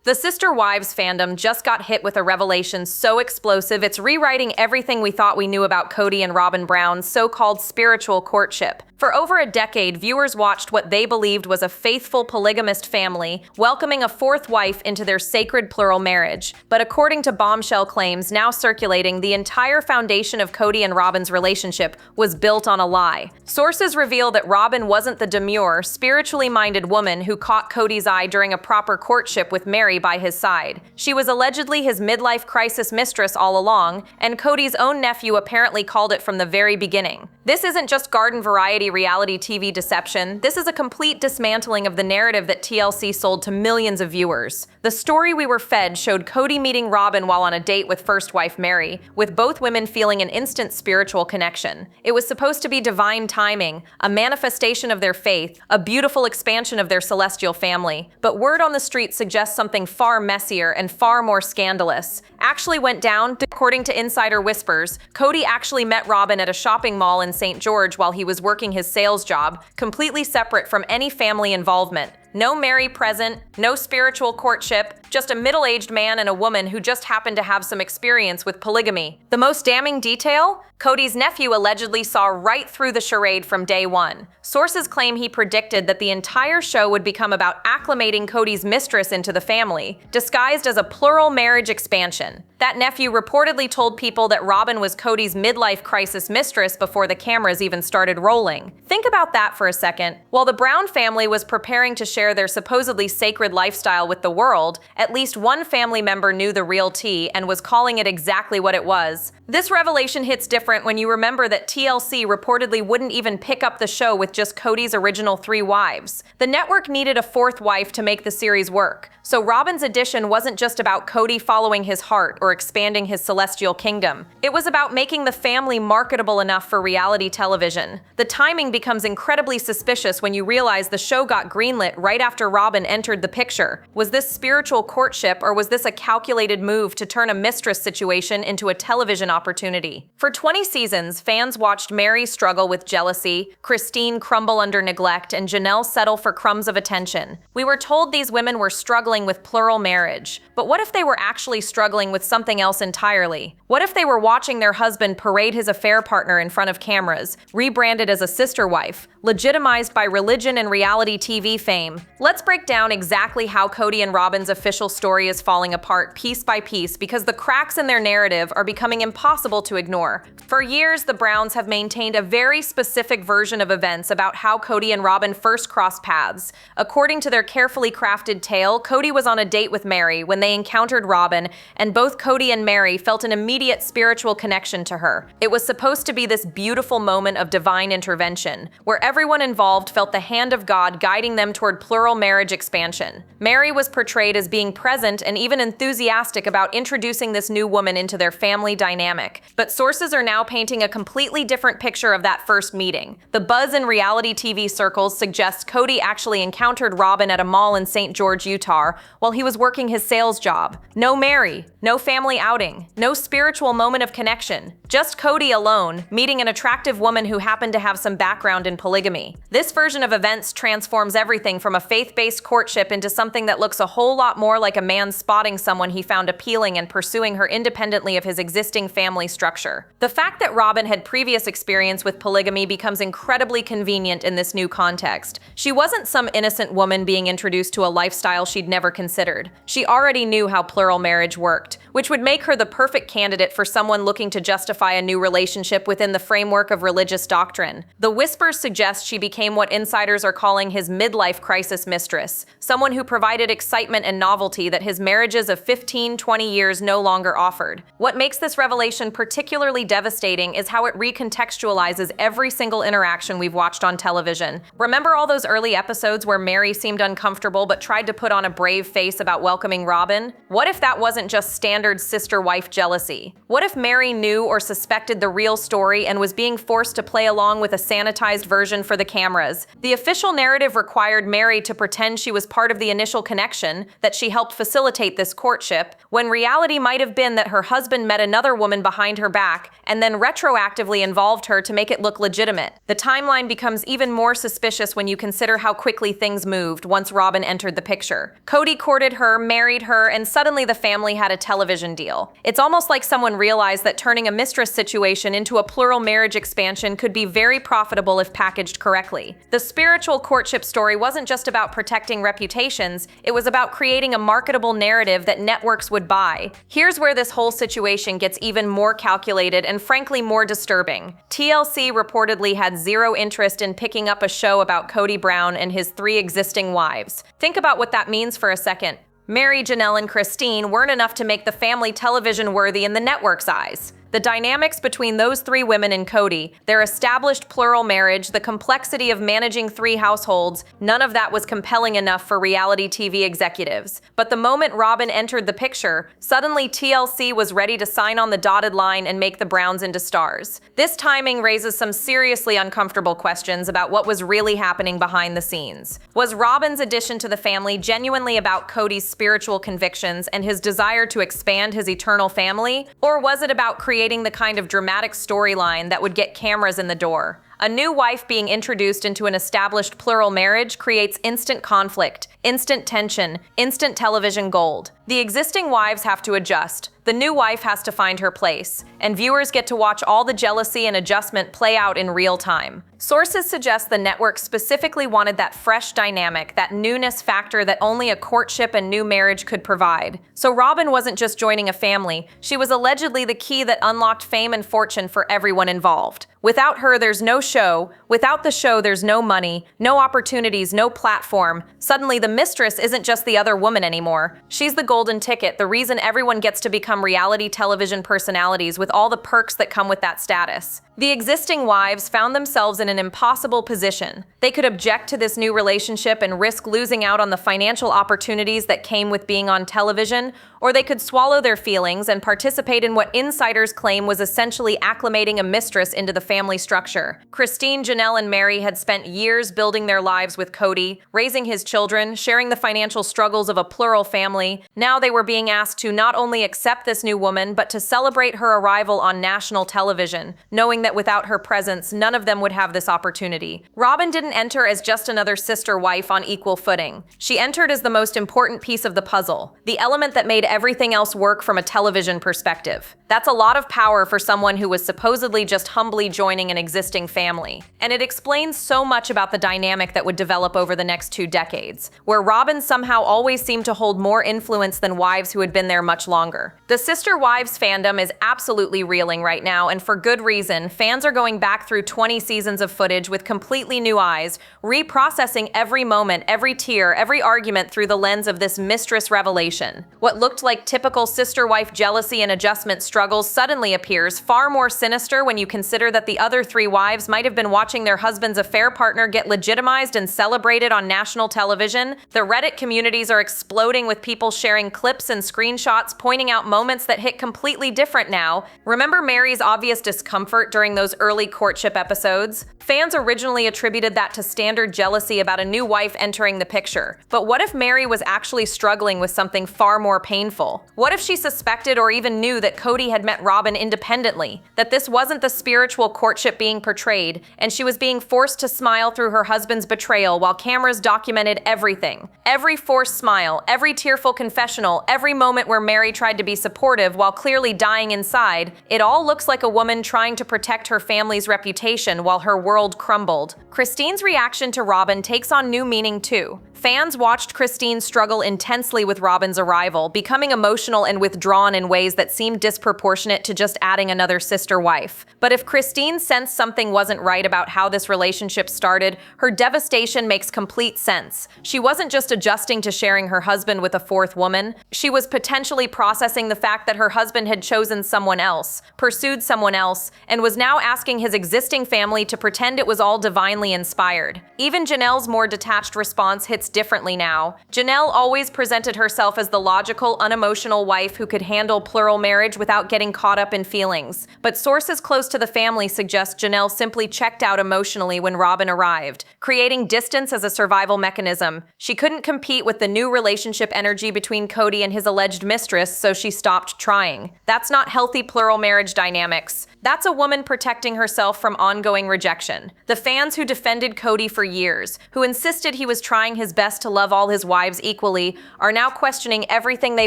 The Sister Wives fandom just got hit with a revelation so explosive it's rewriting everything we thought we knew about Kody and Robyn Brown's so-called spiritual courtship. For over a decade, viewers watched what they believed was a faithful polygamist family, welcoming a fourth wife into their sacred plural marriage. But according to bombshell claims now circulating, the entire foundation of Kody and Robyn's relationship was built on a lie. Sources reveal that Robyn wasn't the demure, spiritually minded woman who caught Kody's eye during a proper courtship with Meri by his side. She was allegedly his midlife crisis mistress all along, and Kody's own nephew apparently called it from the very beginning. This isn't just garden variety reality TV deception, this is a complete dismantling of the narrative that TLC sold to millions of viewers. The story we were fed showed Kody meeting Robyn while on a date with first wife Meri, with both women feeling an instant spiritual connection. It was supposed to be divine timing, a manifestation of their faith, a beautiful expansion of their celestial family. But word on the street suggests something far messier and far more scandalous actually went down. According to insider whispers, Kody actually met Robyn at a shopping mall in St. George while he was working his sales job, completely separate from any family involvement. No Meri present, no spiritual courtship, just a middle-aged man and a woman who just happened to have some experience with polygamy. The most damning detail? Kody's nephew allegedly saw right through the charade from day one. Sources claim he predicted that the entire show would become about acclimating Kody's mistress into the family, disguised as a plural marriage expansion. That nephew reportedly told people that Robyn was Kody's midlife crisis mistress before the cameras even started rolling. Think about that for a second. While the Brown family was preparing to share their supposedly sacred lifestyle with the world, at least one family member knew the real tea and was calling it exactly what it was. This revelation hits different when you remember that TLC reportedly wouldn't even pick up the show with just Kody's original 3 wives. The network needed a 4th wife to make the series work, so Robyn's addition wasn't just about Kody following his heart or expanding his celestial kingdom. It was about making the family marketable enough for reality television. The timing becomes incredibly suspicious when you realize the show got greenlit right after Robyn entered the picture. Was this spiritual courtship, or was this a calculated move to turn a mistress situation into a television opportunity? For 20 seasons, fans watched Meri struggle with jealousy, Christine crumble under neglect, and Janelle settle for crumbs of attention. We were told these women were struggling with plural marriage. But what if they were actually struggling with something else entirely? What if they were watching their husband parade his affair partner in front of cameras, rebranded as a sister wife, legitimized by religion and reality TV fame? Let's break down exactly how Kody and Robyn's official story is falling apart piece by piece, because the cracks in their narrative are becoming impossible to ignore. For years, the Browns have maintained a very specific version of events about how Kody and Robyn first crossed paths. According to their carefully crafted tale, Kody was on a date with Meri when they encountered Robyn, and both Kody and Meri felt an immediate spiritual connection to her. It was supposed to be this beautiful moment of divine intervention, where everyone involved felt the hand of God guiding them toward plural marriage expansion. Meri was portrayed as being present and even enthusiastic about introducing this new woman into their family dynamic. But sources are now painting a completely different picture of that first meeting. The buzz in reality TV circles suggests Kody actually encountered Robyn at a mall in St. George, Utah, while he was working his sales job. No Meri, no family outing, no spiritual moment of connection. Just Kody alone, meeting an attractive woman who happened to have some background in polygamy. This version of events transforms everything from a faith-based courtship into something that looks a whole lot more like a man spotting someone he found appealing and pursuing her independently of his existing family structure. The fact that Robyn had previous experience with polygamy becomes incredibly convenient in this new context. She wasn't some innocent woman being introduced to a lifestyle she'd never considered. She already knew how plural marriage worked, which would make her the perfect candidate for someone looking to justify a new relationship within the framework of religious doctrine. The whispers suggest she became what insiders are calling his midlife crisis mistress, someone who provided excitement and novelty that his marriages of 15-20 years no longer offered. What makes this revelation particularly devastating is how it recontextualizes every single interaction we've watched on television. Remember all those early episodes where Meri seemed uncomfortable but tried to put on a brave face about welcoming Robyn? What if that wasn't just standard standard sister-wife jealousy. What if Meri knew or suspected the real story and was being forced to play along with a sanitized version for the cameras? The official narrative required Meri to pretend she was part of the initial connection, that she helped facilitate this courtship, when reality might have been that her husband met another woman behind her back and then retroactively involved her to make it look legitimate. The timeline becomes even more suspicious when you consider how quickly things moved once Robyn entered the picture. Kody courted her, married her, and suddenly the family had a television deal. It's almost like someone realized that turning a mistress situation into a plural marriage expansion could be very profitable if packaged correctly. The spiritual courtship story wasn't just about protecting reputations, it was about creating a marketable narrative that networks would buy. Here's where this whole situation gets even more calculated and frankly more disturbing. TLC reportedly had zero interest in picking up a show about Kody Brown and his 3 existing wives. Think about what that means for a second. Meri, Janelle, and Christine weren't enough to make the family television worthy in the network's eyes. The dynamics between those 3 women and Kody, their established plural marriage, the complexity of managing 3 households, none of that was compelling enough for reality TV executives. But the moment Robyn entered the picture, suddenly TLC was ready to sign on the dotted line and make the Browns into stars. This timing raises some seriously uncomfortable questions about what was really happening behind the scenes. Was Robyn's addition to the family genuinely about Kody's spiritual convictions and his desire to expand his eternal family? Or was it about creating the kind of dramatic storyline that would get cameras in the door? A new wife being introduced into an established plural marriage creates instant conflict, instant tension, instant television gold. The existing wives have to adjust, the new wife has to find her place, and viewers get to watch all the jealousy and adjustment play out in real time. Sources suggest the network specifically wanted that fresh dynamic, that newness factor that only a courtship and new marriage could provide. So Robyn wasn't just joining a family, she was allegedly the key that unlocked fame and fortune for everyone involved. Without her, there's no show. Without the show, there's no money, no opportunities, no platform. Suddenly, the mistress isn't just the other woman anymore. She's the golden ticket, the reason everyone gets to become reality television personalities with all the perks that come with that status. The existing wives found themselves in an impossible position. They could object to this new relationship and risk losing out on the financial opportunities that came with being on television, or they could swallow their feelings and participate in what insiders claim was essentially acclimating a mistress into the family structure. Christine, Janelle, and Meri had spent years building their lives with Kody, raising his children, sharing the financial struggles of a plural family. Now they were being asked to not only accept this new woman, but to celebrate her arrival on national television, knowing that without her presence, none of them would have this opportunity. Robyn didn't enter as just another sister wife on equal footing. She entered as the most important piece of the puzzle, the element that made everything else work from a television perspective. That's a lot of power for someone who was supposedly just humbly joining an existing family. And it explains so much about the dynamic that would develop over the next 2 decades, where Robyn somehow always seemed to hold more influence than wives who had been there much longer. The sister wives fandom is absolutely reeling right now, and for good reason. Fans are going back through 20 seasons of footage with completely new eyes, reprocessing every moment, every tear, every argument through the lens of this mistress revelation. What looked like typical sister-wife jealousy and adjustment struggles suddenly appears far more sinister when you consider that the other 3 wives might have been watching their husband's affair partner get legitimized and celebrated on national television. The Reddit communities are exploding with people sharing clips and screenshots pointing out moments that hit completely different now. Remember Meri's obvious discomfort during those early courtship episodes? Fans originally attributed that to standard jealousy about a new wife entering the picture. But what if Meri was actually struggling with something far more painful? What if she suspected or even knew that Kody had met Robyn independently, that this wasn't the spiritual courtship being portrayed, and she was being forced to smile through her husband's betrayal while cameras documented everything? Every forced smile, every tearful confessional, every moment where Meri tried to be supportive while clearly dying inside, it all looks like a woman trying to protect her family's reputation while her world crumbled. Christine's reaction to Robyn takes on new meaning too. Fans watched Christine struggle intensely with Robyn's arrival, becoming emotional and withdrawn in ways that seemed disproportionate to just adding another sister wife. But if Christine sensed something wasn't right about how this relationship started, her devastation makes complete sense. She wasn't just adjusting to sharing her husband with a 4th woman. She was potentially processing the fact that her husband had chosen someone else, pursued someone else, and was now asking his existing family to pretend it was all divinely inspired. Even Janelle's more detached response hits differently now. Janelle always presented herself as the logical, unemotional wife who could handle plural marriage without getting caught up in feelings. But sources close to the family suggest Janelle simply checked out emotionally when Robyn arrived, creating distance as a survival mechanism. She couldn't compete with the new relationship energy between Kody and his alleged mistress, so she stopped trying. That's not healthy plural marriage dynamics. That's a woman protecting herself from ongoing rejection. The fans who defended Kody for years, who insisted he was trying his best to love all his wives equally, are now questioning everything they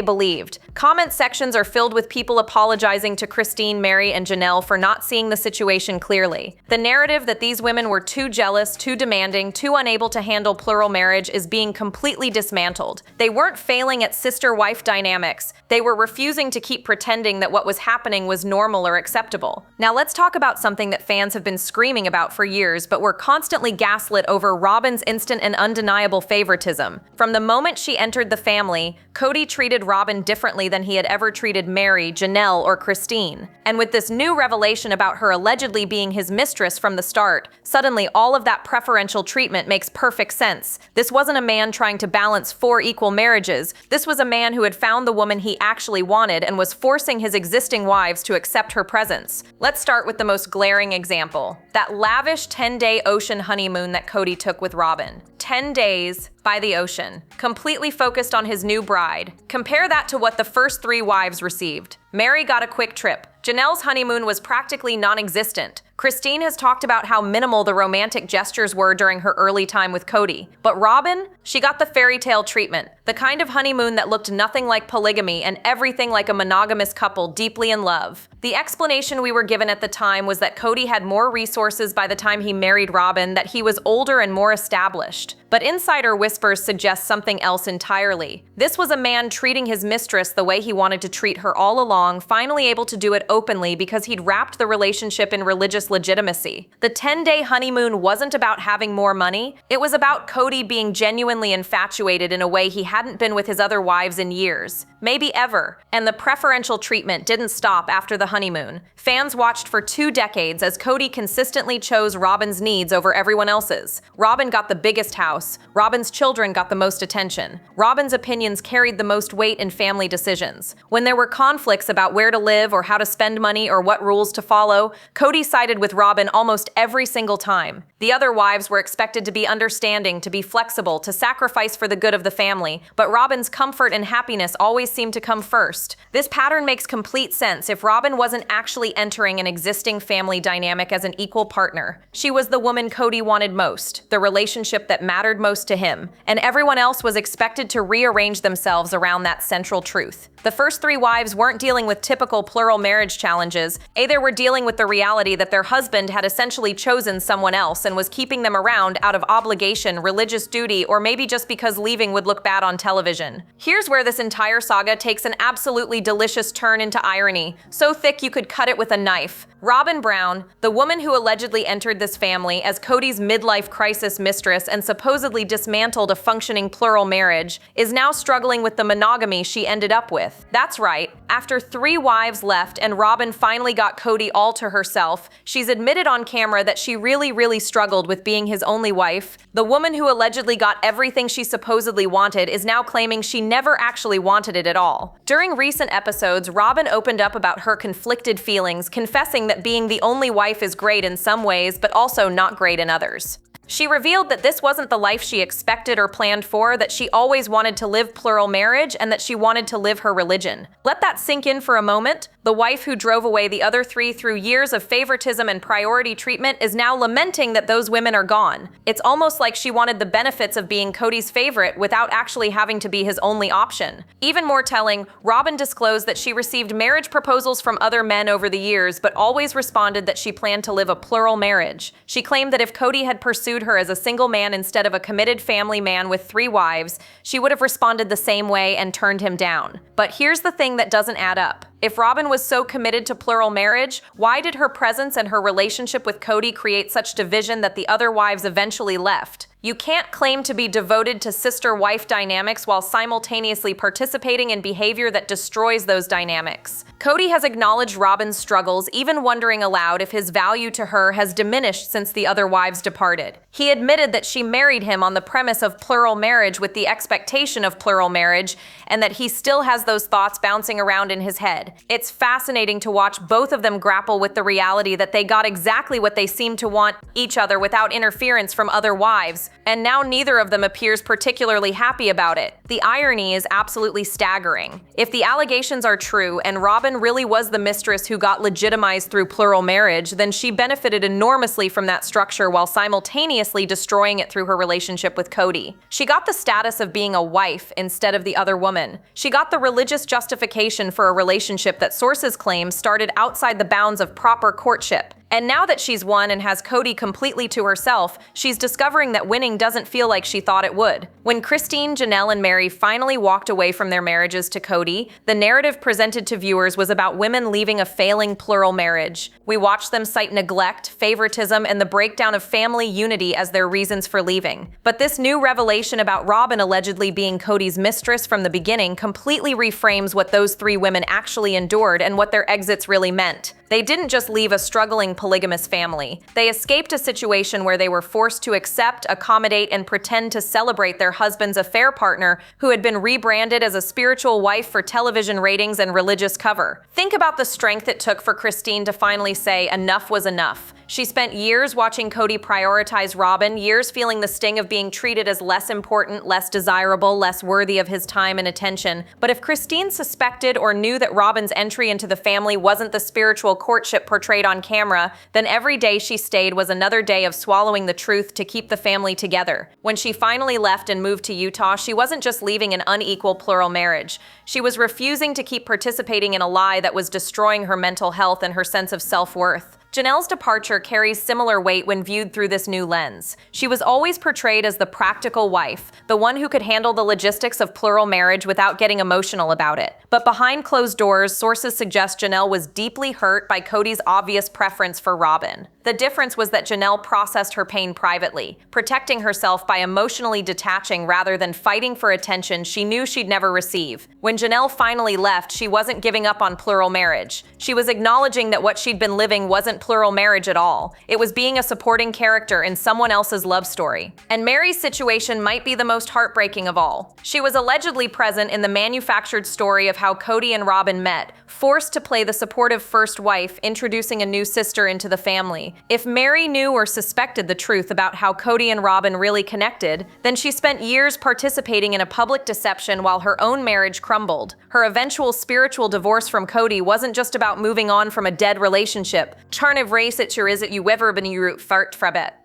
believed. Comment sections are filled with people apologizing to Christine, Meri, and Janelle for not seeing the situation clearly. The narrative that these women were too jealous, too demanding, too unable to handle plural marriage is being completely dismantled. They weren't failing at sister-wife dynamics. They were refusing to keep pretending that what was happening was normal or acceptable. Now let's talk about something that fans have been screaming about for years, but were constantly gaslit over: Robyn's instant and undeniable favoritism. From the moment she entered the family, Kody treated Robyn differently than he had ever treated Meri, Janelle, or Christine. And with this new revelation about her allegedly being his mistress from the start, suddenly all of that preferential treatment makes perfect sense. This wasn't a man trying to balance 4 equal marriages. This was a man who had found the woman he actually wanted and was forcing his existing wives to accept her presence. Let's start with the most glaring example: that lavish 10-day ocean honeymoon that Kody took with Robyn. 10 days by the ocean, completely focused on his new bride. Compare that to what the first 3 wives received. Meri got a quick trip. Janelle's honeymoon was practically non-existent. Christine has talked about how minimal the romantic gestures were during her early time with Kody. But Robyn, she got the fairy tale treatment, the kind of honeymoon that looked nothing like polygamy and everything like a monogamous couple deeply in love. The explanation we were given at the time was that Kody had more resources by the time he married Robyn, that he was older and more established. But insider whispers suggest something else entirely. This was a man treating his mistress the way he wanted to treat her all along, finally able to do it openly because he'd wrapped the relationship in religious legitimacy. The 10-day honeymoon wasn't about having more money. It was about Kody being genuinely infatuated in a way he hadn't been with his other wives in years, maybe ever. And the preferential treatment didn't stop after the honeymoon. Fans watched for 2 decades as Kody consistently chose Robyn's needs over everyone else's. Robyn got the biggest house. Robyn's children got the most attention. Robyn's opinions carried the most weight in family decisions. When there were conflicts about where to live or how to spend money or what rules to follow, Kody sided with Robyn almost every single time. The other wives were expected to be understanding, to be flexible, to sacrifice for the good of the family, but Robyn's comfort and happiness always seemed to come first. This pattern makes complete sense if Robyn wasn't actually entering an existing family dynamic as an equal partner. She was the woman Kody wanted most, the relationship that mattered most to him, and everyone else was expected to rearrange themselves around that central truth. The first 3 wives weren't dealing with typical plural marriage challenges. Either were dealing with the reality that their husband had essentially chosen someone else and was keeping them around out of obligation, religious duty, or maybe just because leaving would look bad on television. Here's where this entire saga takes an absolutely delicious turn into irony, so thick you could cut it with a knife. Robyn Brown, the woman who allegedly entered this family as Kody's midlife crisis mistress and supposedly dismantled a functioning plural marriage, is now struggling with the monogamy she ended up with. That's right, after 3 wives left and Robyn finally got Kody all to herself, she's admitted on camera that she really struggled with being his only wife. The woman who allegedly got everything she supposedly wanted is now claiming she never actually wanted it at all. During recent episodes, Robyn opened up about her conflicted feelings, confessing that being the only wife is great in some ways, but also not great in others. She revealed that this wasn't the life she expected or planned for, that she always wanted to live plural marriage, and that she wanted to live her religion. Let that sink in for a moment. The wife who drove away the other 3 through years of favoritism and priority treatment is now lamenting that those women are gone. It's almost like she wanted the benefits of being Kody's favorite without actually having to be his only option. Even more telling, Robyn disclosed that she received marriage proposals from other men over the years, but always responded that she planned to live a plural marriage. She claimed that if Kody had pursued her as a single man instead of a committed family man with 3 wives, she would have responded the same way and turned him down. But here's the thing that doesn't add up. If Robyn was so committed to plural marriage, why did her presence and her relationship with Kody create such division that the other wives eventually left? You can't claim to be devoted to sister-wife dynamics while simultaneously participating in behavior that destroys those dynamics. Kody has acknowledged Robyn's struggles, even wondering aloud if his value to her has diminished since the other wives departed. He admitted that she married him on the premise of plural marriage with the expectation of plural marriage, and that he still has those thoughts bouncing around in his head. It's fascinating to watch both of them grapple with the reality that they got exactly what they seemed to want each other without interference from other wives, and now neither of them appears particularly happy about it. The irony is absolutely staggering. If the allegations are true and Robyn really was the mistress who got legitimized through plural marriage, then she benefited enormously from that structure while simultaneously destroying it through her relationship with Kody. She got the status of being a wife instead of the other woman. She got the religious justification for a relationship that sources claim started outside the bounds of proper courtship. And now that she's won and has Kody completely to herself, she's discovering that winning doesn't feel like she thought it would. When Christine, Janelle, and Meri finally walked away from their marriages to Kody, the narrative presented to viewers was about women leaving a failing plural marriage. We watched them cite neglect, favoritism, and the breakdown of family unity as their reasons for leaving. But this new revelation about Robyn allegedly being Kody's mistress from the beginning completely reframes what those three women actually endured and what their exits really meant. They didn't just leave a struggling polygamous family. They escaped a situation where they were forced to accept, accommodate, and pretend to celebrate their husband's affair partner who had been rebranded as a spiritual wife for television ratings and religious cover. Think about the strength it took for Christine to finally say enough was enough. She spent years watching Kody prioritize Robyn, years feeling the sting of being treated as less important, less desirable, less worthy of his time and attention. But if Christine suspected or knew that Robyn's entry into the family wasn't the spiritual courtship portrayed on camera, then every day she stayed was another day of swallowing the truth to keep the family together. When she finally left and moved to Utah, she wasn't just leaving an unequal plural marriage. She was refusing to keep participating in a lie that was destroying her mental health and her sense of self-worth. Janelle's departure carries similar weight when viewed through this new lens. She was always portrayed as the practical wife, the one who could handle the logistics of plural marriage without getting emotional about it. But behind closed doors, sources suggest Janelle was deeply hurt by Kody's obvious preference for Robyn. The difference was that Janelle processed her pain privately, protecting herself by emotionally detaching rather than fighting for attention she knew she'd never receive. When Janelle finally left, she wasn't giving up on plural marriage. She was acknowledging that what she'd been living wasn't plural marriage at all. It was being a supporting character in someone else's love story. And Meri's situation might be the most heartbreaking of all. She was allegedly present in the manufactured story of how Kody and Robyn met, forced to play the supportive first wife, introducing a new sister into the family. If Meri knew or suspected the truth about how Kody and Robyn really connected, then she spent years participating in a public deception while her own marriage crumbled. Her eventual spiritual divorce from Kody wasn't just about moving on from a dead relationship.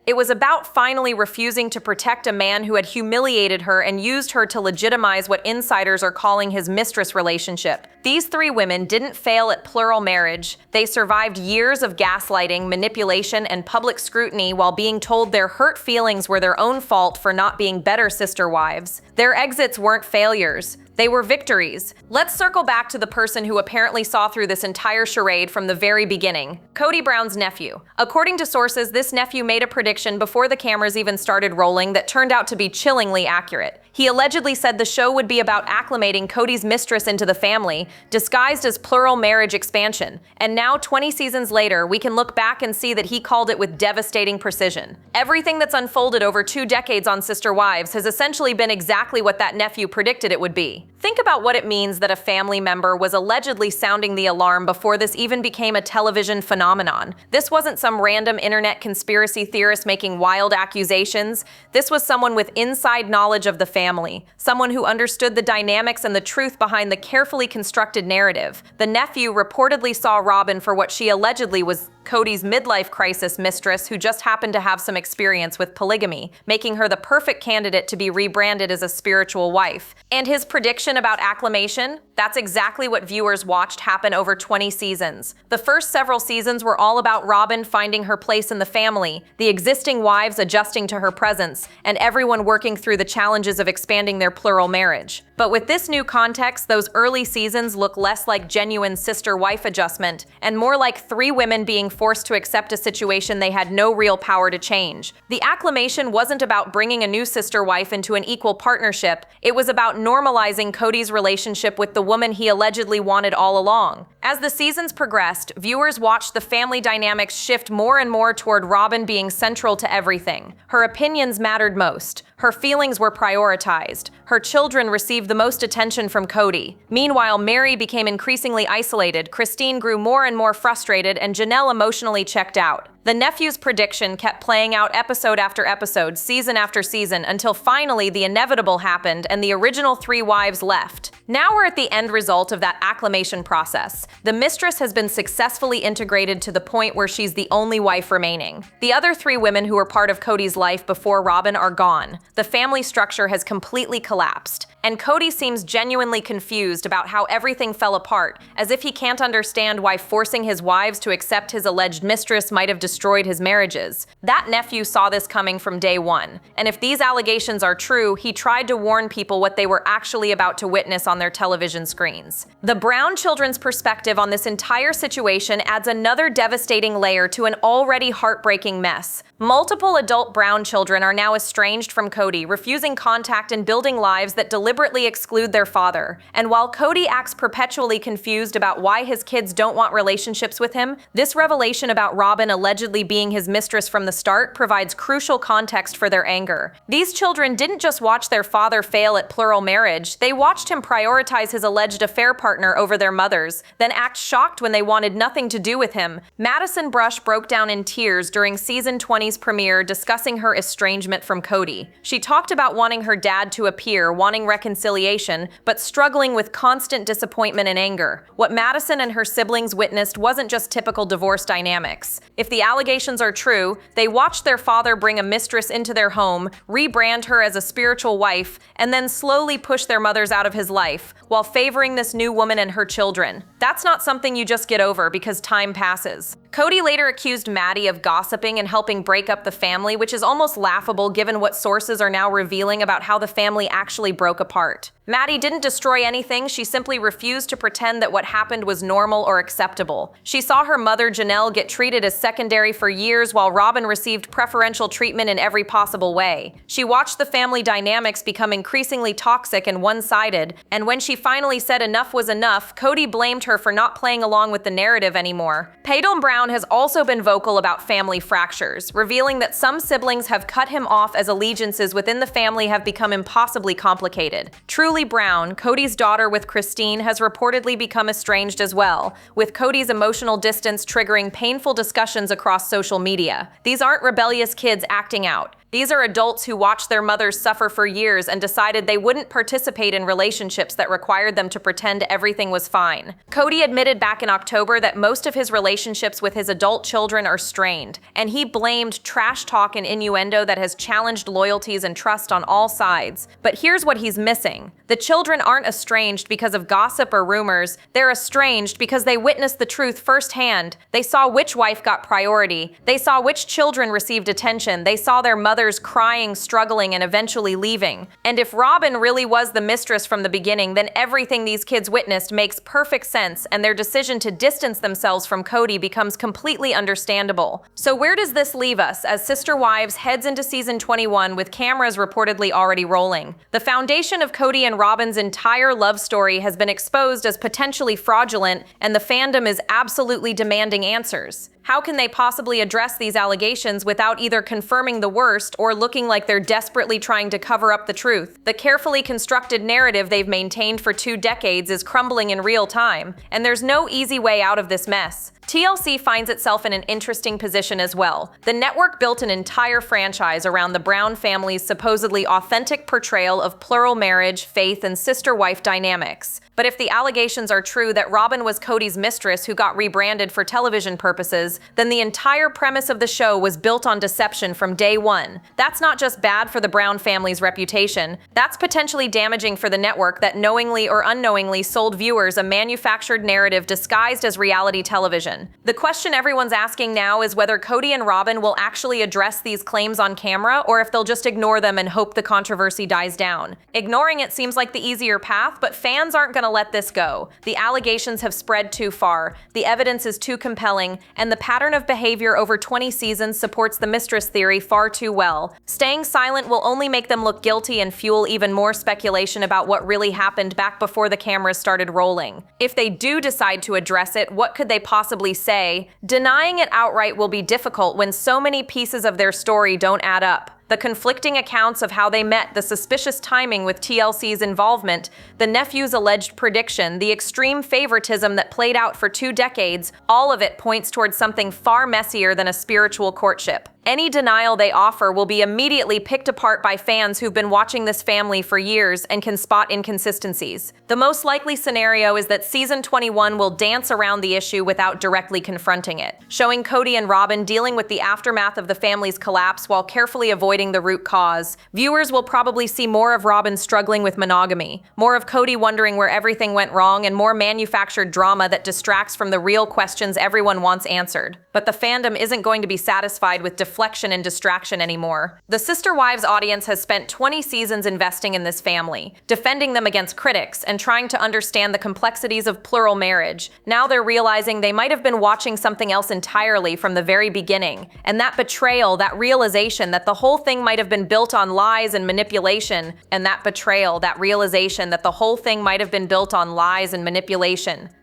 It was about finally refusing to protect a man who had humiliated her and used her to legitimize what insiders are calling his mistress relationship. These three women didn't fail at plural marriage. They survived years of gaslighting, manipulation, and public scrutiny while being told their hurt feelings were their own fault for not being better sister wives. Their exits weren't failures. They were victories. Let's circle back to the person who apparently saw through this entire charade from the very beginning, Kody Brown's nephew. According to sources, this nephew made a prediction before the cameras even started rolling that turned out to be chillingly accurate. He allegedly said the show would be about acclimating Kody's mistress into the family, disguised as plural marriage expansion. And now, 20 seasons later, we can look back and see that he called it with devastating precision. Everything that's unfolded over 2 decades on Sister Wives has essentially been exactly what that nephew predicted it would be. Think about what it means that a family member was allegedly sounding the alarm before this even became a television phenomenon. This wasn't some random internet conspiracy theorist making wild accusations. This was someone with inside knowledge of the family, someone who understood the dynamics and the truth behind the carefully constructed narrative. The nephew reportedly saw Robyn for what she allegedly was Kody's midlife crisis mistress who just happened to have some experience with polygamy, making her the perfect candidate to be rebranded as a spiritual wife. And his prediction about acclimation? That's exactly what viewers watched happen over 20 seasons. The first several seasons were all about Robyn finding her place in the family, the existing wives adjusting to her presence, and everyone working through the challenges of expanding their plural marriage. But with this new context, those early seasons look less like genuine sister-wife adjustment and more like three women being forced to accept a situation they had no real power to change. The acclamation wasn't about bringing a new sister-wife into an equal partnership, it was about normalizing Kody's relationship with the woman he allegedly wanted all along. As the seasons progressed, viewers watched the family dynamics shift more and more toward Robyn being central to everything. Her opinions mattered most. Her feelings were prioritized. Her children received the most attention from Kody. Meanwhile, Meri became increasingly isolated, Christine grew more and more frustrated, and Janelle emotionally checked out. The Nephew's prediction kept playing out episode after episode, season after season, until finally the inevitable happened and the original three wives left. Now we're at the end result of that acclamation process. The Mistress has been successfully integrated to the point where she's the only wife remaining. The other three women who were part of Kody's life before Robyn are gone. The family structure has completely collapsed. And Kody seems genuinely confused about how everything fell apart, as if he can't understand why forcing his wives to accept his alleged mistress might have destroyed his marriages. That nephew saw this coming from day one, and if these allegations are true, he tried to warn people what they were actually about to witness on their television screens. The Brown children's perspective on this entire situation adds another devastating layer to an already heartbreaking mess. Multiple adult Brown children are now estranged from Kody, refusing contact and building lives that deliberately exclude their father. And while Kody acts perpetually confused about why his kids don't want relationships with him, this revelation about Robyn allegedly being his mistress from the start provides crucial context for their anger. These children didn't just watch their father fail at plural marriage, they watched him prioritize his alleged affair partner over their mothers, then act shocked when they wanted nothing to do with him. Madison Brush broke down in tears during season 20's premiere discussing her estrangement from Kody. She talked about wanting her dad to appear, wanting reconciliation, but struggling with constant disappointment and anger. What Madison and her siblings witnessed wasn't just typical divorce dynamics. If the allegations are true, they watched their father bring a mistress into their home, rebrand her as a spiritual wife, and then slowly push their mothers out of his life, while favoring this new woman and her children. That's not something you just get over because time passes. Kody later accused Maddie of gossiping and helping break up the family, which is almost laughable given what sources are now revealing about how the family actually broke apart. Maddie didn't destroy anything, she simply refused to pretend that what happened was normal or acceptable. She saw her mother Janelle get treated as secondary for years while Robyn received preferential treatment in every possible way. She watched the family dynamics become increasingly toxic and one-sided, and when she finally said enough was enough, Kody blamed her for not playing along with the narrative anymore. Kody Brown has also been vocal about family fractures, revealing that some siblings have cut him off as allegiances within the family have become impossibly complicated. Truly Brown, Kody's daughter with Christine, has reportedly become estranged as well, with Kody's emotional distance triggering painful discussions across social media. These aren't rebellious kids acting out. These are adults who watched their mothers suffer for years and decided they wouldn't participate in relationships that required them to pretend everything was fine. Kody admitted back in October that most of his relationships with his adult children are strained, and he blamed trash talk and innuendo that has challenged loyalties and trust on all sides. But here's what he's missing. The children aren't estranged because of gossip or rumors, they're estranged because they witnessed the truth firsthand. They saw which wife got priority, they saw which children received attention, they saw their mothers crying, struggling, and eventually leaving. And if Robyn really was the mistress from the beginning, then everything these kids witnessed makes perfect sense, and their decision to distance themselves from Kody becomes completely understandable. So where does this leave us as Sister Wives heads into season 21 with cameras reportedly already rolling? The foundation of Kody and Robyn's entire love story has been exposed as potentially fraudulent, and the fandom is absolutely demanding answers. How can they possibly address these allegations without either confirming the worst or looking like they're desperately trying to cover up the truth? The carefully constructed narrative they've maintained for 2 decades is crumbling in real time, and there's no easy way out of this mess. TLC finds itself in an interesting position as well. The network built an entire franchise around the Brown family's supposedly authentic portrayal of plural marriage, faith, and sister-wife dynamics. But But if the allegations are true that Robyn was Kody's mistress who got rebranded for television purposes, then the entire premise of the show was built on deception from day one. That's not just bad for the Brown family's reputation, that's potentially damaging for the network that knowingly or unknowingly sold viewers a manufactured narrative disguised as reality television. The question everyone's asking now is whether Kody and Robyn will actually address these claims on camera or if they'll just ignore them and hope the controversy dies down. Ignoring it seems like the easier path, but fans aren't going to let this go. The allegations have spread too far, the evidence is too compelling, and the pattern of behavior over 20 seasons supports the mistress theory far too well. Staying silent will only make them look guilty and fuel even more speculation about what really happened back before the cameras started rolling. If they do decide to address it, what could they possibly say? Denying it outright will be difficult when so many pieces of their story don't add up. The conflicting accounts of how they met, the suspicious timing with TLC's involvement, the nephew's alleged prediction, the extreme favoritism that played out for 2 decades, all of it points towards something far messier than a spiritual courtship. Any denial they offer will be immediately picked apart by fans who've been watching this family for years and can spot inconsistencies. The most likely scenario is that season 21 will dance around the issue without directly confronting it, showing Kody and Robyn dealing with the aftermath of the family's collapse while carefully avoiding the root cause. Viewers will probably see more of Robyn struggling with monogamy, more of Kody wondering where everything went wrong, and more manufactured drama that distracts from the real questions everyone wants answered. But the fandom isn't going to be satisfied with deflection and distraction anymore. The Sister Wives audience has spent 20 seasons investing in this family, defending them against critics, and trying to understand the complexities of plural marriage. Now they're realizing they might have been watching something else entirely from the very beginning. And that betrayal, that realization that the whole thing might have been built on lies and manipulation,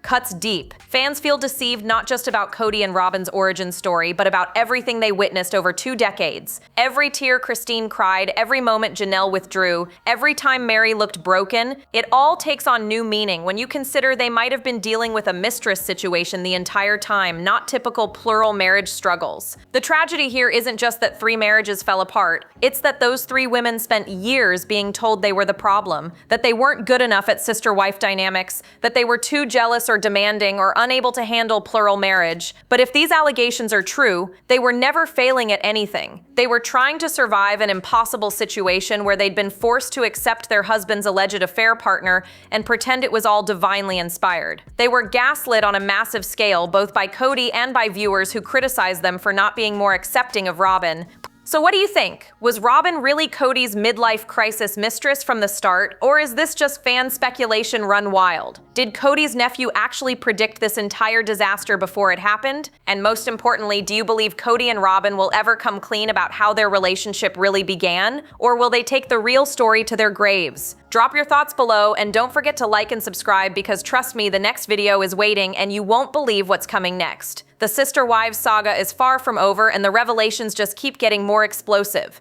cuts deep. Fans feel deceived not just about Kody and Robyn's origin story, but about everything they witnessed over 2 decades. Every tear Christine cried, every moment Janelle withdrew, every time Meri looked broken, it all takes on new meaning when you consider they might have been dealing with a mistress situation the entire time, not typical plural marriage struggles. The tragedy here isn't just that 3 marriages fell apart, it's that those 3 women spent years being told they were the problem, that they weren't good enough at sister-wife dynamics, that they were too jealous or demanding or unable to handle plural marriage. But if these allegations are true, they were never failing at anything. They were trying to survive an impossible situation where they'd been forced to accept their husband's alleged affair partner and pretend it was all divinely inspired. They were gaslit on a massive scale, both by Kody and by viewers who criticized them for not being more accepting of Robyn. So what do you think? Was Robyn really Kody's midlife crisis mistress from the start, or is this just fan speculation run wild? Did Kody's nephew actually predict this entire disaster before it happened? And most importantly, do you believe Kody and Robyn will ever come clean about how their relationship really began? Or will they take the real story to their graves? Drop your thoughts below, and don't forget to like and subscribe because trust me, the next video is waiting and you won't believe what's coming next. The Sister Wives saga is far from over and the revelations just keep getting more explosive.